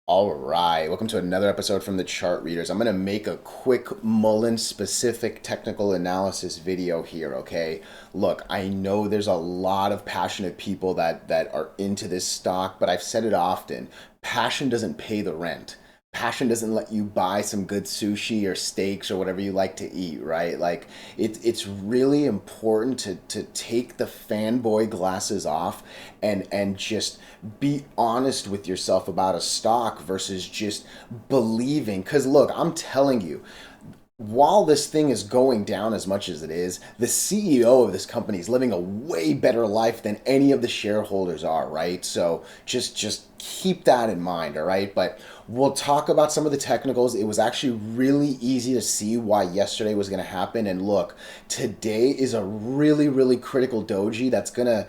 All right, welcome to another episode from the Chart Readers. I'm going to make a quick Mullen specific technical analysis video here, okay? Look, I know there's a lot of passionate people that are into this stock, but I've said it often. Passion doesn't pay the rent. Passion doesn't let you buy some good sushi or steaks or whatever you like to eat, right? Like it's really important to take the fanboy glasses off and just be honest with yourself about a stock versus just believing. Because look, I'm telling you, while this thing is going down as much as it is, the CEO of this company is living a way better life than any of the shareholders are, right? So just keep that in mind, all right? But we'll talk about some of the technicals. It was actually really easy to see why yesterday was going to happen. And look, today is a really critical doji that's going to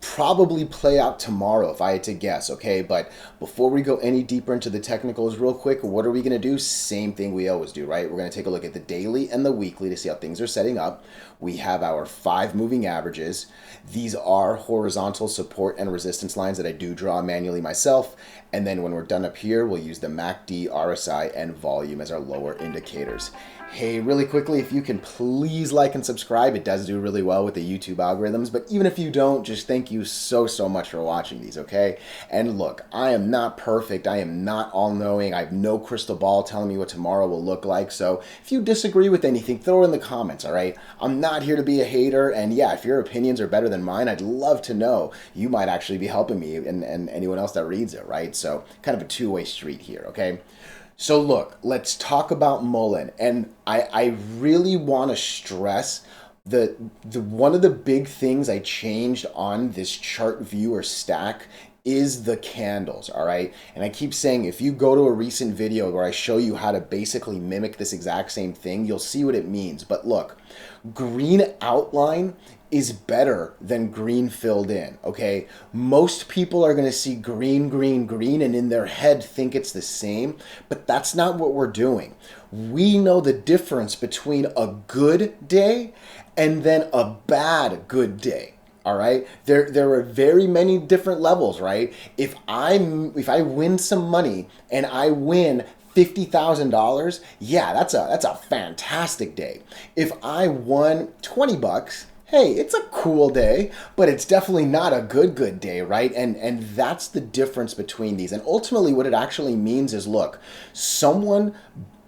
probably play out tomorrow if I had to guess, okay? But before we go any deeper into the technicals real quick, what are we going to do? Same thing we always do, right? We're going to take a look at the daily and the weekly to see how things are setting up. We have our 5 moving averages. These are horizontal support and resistance lines that I do draw manually myself. And then when we're done up here, we'll use the MACD, RSI, and volume as our lower indicators. Hey, really quickly, if you can please like and subscribe, it does do really well with the YouTube algorithms. But even if you don't, just thank you so much for watching these, okay? And look, I am not perfect. I am not all-knowing. I have no crystal ball telling me what tomorrow will look like. So if you disagree with anything, throw it in the comments, all right? I'm not here to be a hater. And yeah, if your opinions are better than mine, I'd love to know. You might actually be helping me and anyone else that reads it, right? So kind of a two-way street here, okay? So look, let's talk about Mullen. And I really want to stress the one of the big things I changed on this chart viewer stack is the candles, all right? And I keep saying, if you go to a recent video where I show you how to basically mimic this exact same thing, you'll see what it means. But look, green outline is better than green filled in, okay? Most people are gonna see green, and in their head think it's the same, but that's not what we're doing. We know the difference between a good day and then a bad good day. All right, there are very many different levels, right? If I win some money and I win $50,000, yeah, that's a fantastic day. If I won $20, hey, it's a cool day, but it's definitely not a good day, right? And that's the difference between these. And ultimately what it actually means is, look, someone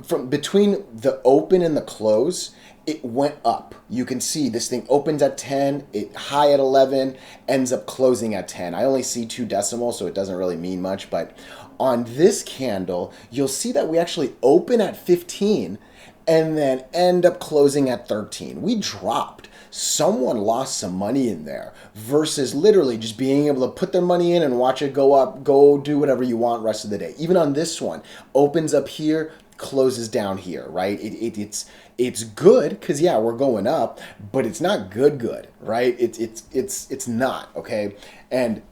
from between the open and the close, it went up. You can see this thing opens at 10, it high at 11, ends up closing at 10. I only see 2 decimals, so it doesn't really mean much, but on this candle, you'll see that we actually open at 15 and then end up closing at 13. We dropped. Someone lost some money in there versus literally just being able to put their money in and watch it go up, go do whatever you want rest of the day. Even on this one, opens up here, closes down here, right? It's good because yeah, we're going up, but it's not good, right? It's not, okay? And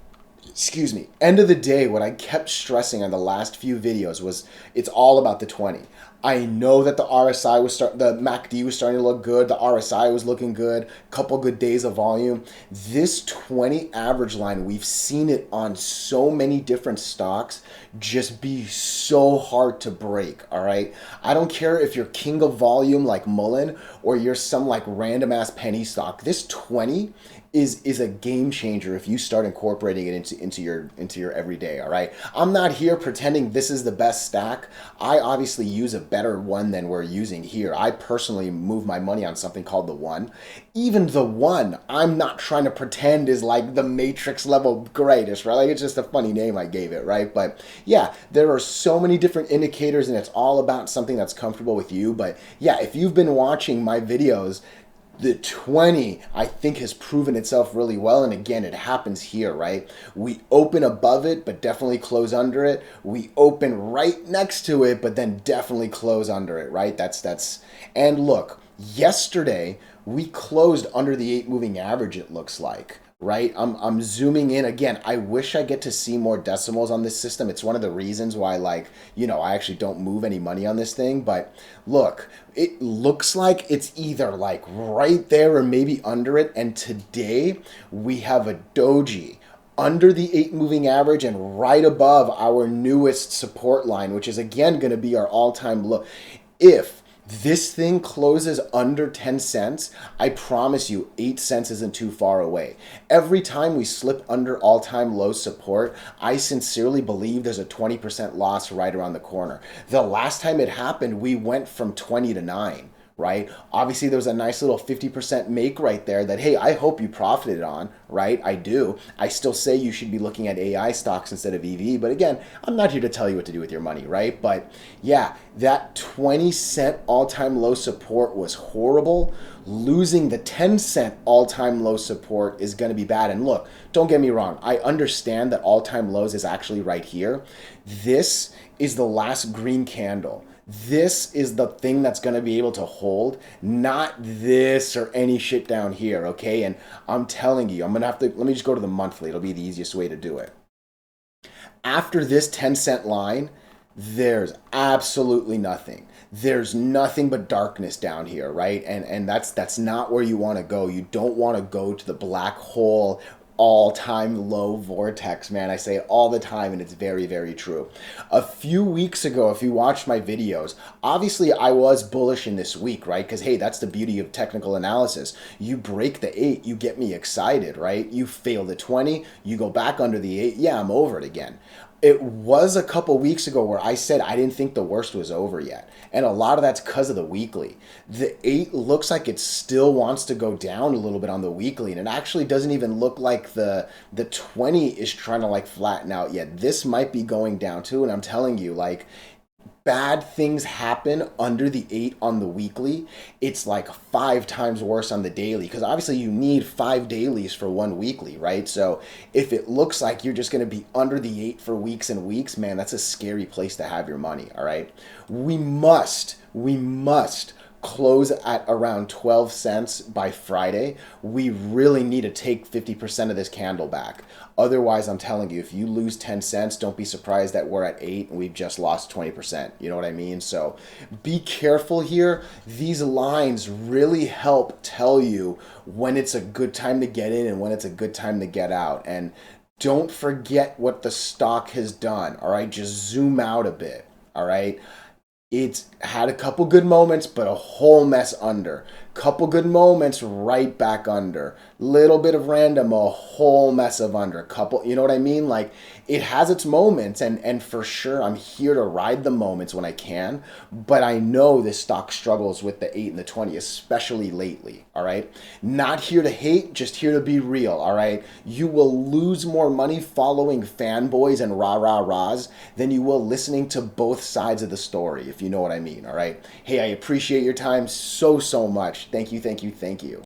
excuse me, end of the day, what I kept stressing on the last few videos was it's all about the 20. I know that the MACD was starting to look good. The RSI was looking good. Couple good days of volume. This 20 average line, we've seen it on so many different stocks just be so hard to break, all right? I don't care if you're king of volume like Mullen or you're some like random ass penny stock. This 20 is a game changer if you start incorporating it into your everyday, all right? I'm not here pretending this is the best stack. I obviously use a better one than we're using here. I personally move my money on something called the one. Even the one, I'm not trying to pretend is like the matrix level greatest, right? Like it's just a funny name I gave it, right? But yeah, there are so many different indicators and it's all about something that's comfortable with you. But yeah, if you've been watching my videos, the 20, I think, has proven itself really well. And again, it happens here, right? We open above it, but definitely close under it. We open right next to it, but then definitely close under it, right? And look, yesterday, we closed under the 8 moving average, it looks like. Right? I'm zooming in again. I wish I get to see more decimals on this system. It's one of the reasons why, like, I actually don't move any money on this thing. But look, it looks like it's either like right there or maybe under it. And today we have a doji under the 8 moving average and right above our newest support line, which is again going to be our all-time low. If this thing closes under 10 cents, I promise you 8 cents isn't too far away. Every time we slip under all-time low support, I sincerely believe there's a 20% loss right around the corner. The last time it happened, we went from 20 to 9. Right? Obviously, there was a nice little 50% make right there that, hey, I hope you profited on, right? I do. I still say you should be looking at AI stocks instead of EV. But again, I'm not here to tell you what to do with your money, right? But yeah, that 20-cent all-time low support was horrible. Losing the 10-cent all-time low support is going to be bad. And look, don't get me wrong. I understand that all-time lows is actually right here. This is the last green candle. This is the thing that's going to be able to hold, not this or any shit down here, okay? And I'm telling you, I'm going to have to, let me just go to the monthly. It'll be the easiest way to do it. After this 10-cent line, there's absolutely nothing. There's nothing but darkness down here, right? And that's not where you want to go. You don't want to go to the black hole all-time low vortex, man. I say it all the time, and it's very, very true. A few weeks ago, if you watched my videos, obviously I was bullish in this week, right? Because, hey, that's the beauty of technical analysis. You break the 8, you get me excited, right? You fail the 20, you go back under the 8, yeah, I'm over it again. It was a couple weeks ago where I said I didn't think the worst was over yet. And a lot of that's because of the weekly. The 8 looks like it still wants to go down a little bit on the weekly. And it actually doesn't even look like the 20 is trying to like flatten out yet. This might be going down too. And I'm telling you, like, bad things happen under the 8 on the weekly. It's like 5 times worse on the daily, because obviously you need 5 dailies for one weekly, right? So if it looks like you're just going to be under the 8 for weeks and weeks, man, that's a scary place to have your money, all right? We must close at around 12 cents by Friday. We really need to take 50% of this candle back. Otherwise, I'm telling you, if you lose 10 cents, don't be surprised that we're at 8 and we've just lost 20%. You know what I mean? So be careful here. These lines really help tell you when it's a good time to get in and when it's a good time to get out. And don't forget what the stock has done, all right? Just zoom out a bit, all right? It's had a couple good moments, but a whole mess under. Couple good moments, right back under. Little bit of random, a whole mess of under. Couple, you know what I mean? Like, it has its moments, and for sure, I'm here to ride the moments when I can. But I know this stock struggles with the 8 and the 20, especially lately, all right? Not here to hate, just here to be real, all right? You will lose more money following fanboys and rah-rah-rahs than you will listening to both sides of the story, if you know what I mean, all right? Hey, I appreciate your time so much. Thank you, thank you, thank you.